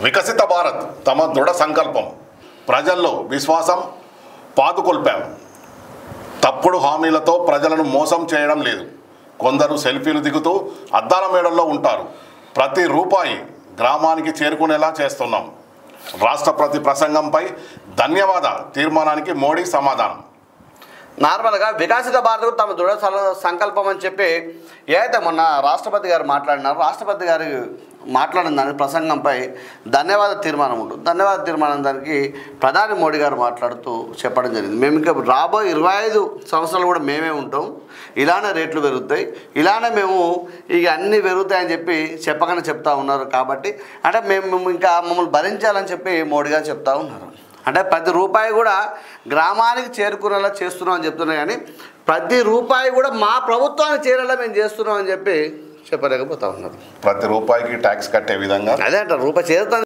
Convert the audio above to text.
వికసిత భారత్ తమ దృఢ సంకల్పం, ప్రజల్లో విశ్వాసం పాదుకొల్పాం. తప్పుడు హామీలతో ప్రజలను మోసం చేయడం లేదు. కొందరు సెల్ఫీలు దిగుతూ అద్దాల మేడల్లో ఉంటారు. ప్రతి రూపాయి గ్రామానికి చేరుకునేలా చేస్తున్నాం. రాష్ట్రపతి ప్రసంగంపై ధన్యవాద తీర్మానానికి మోడీ సమాధానం. నార్మల్గా వికసిత భారత్ తమ దృఢ సంకల్పం అని చెప్పి ఏదైతే మొన్న రాష్ట్రపతి గారు మాట్లాడినారో, రాష్ట్రపతి గారు మాట్లాడిన దాని ప్రసంగంపై ధన్యవాద తీర్మానం ఉంటుంది. ధన్యవాద తీర్మానం దానికి ప్రధాని మోడీ గారు మాట్లాడుతూ చెప్పడం జరిగింది. మేము ఇంకా రాబోయే 25 సంవత్సరాలు కూడా మేమే ఉంటాం, ఇలానే రేట్లు పెరుగుతాయి, ఇలానే మేము ఇక అన్నీ పెరుగుతాయని చెప్పి చెప్పకనే చెప్తా ఉన్నారు. కాబట్టి అంటే మేము ఇంకా మమ్మల్ని భరించాలని చెప్పి మోడీ గారు చెప్తా ఉన్నారు. అంటే ప్రతి రూపాయి కూడా గ్రామానికి చేరుకునేలా చేస్తున్నాం అని చెప్తున్నాం, కానీ ప్రతి రూపాయి కూడా మా ప్రభుత్వానికి చేరేలా మేము చేస్తున్నాం అని చెప్పి చెప్పలేకపోతా ఉన్నారు. ప్రతి రూపాయికి ట్యాక్స్ కట్టే విధంగా అదే అంటారు, రూపాయి చేరుతుంది.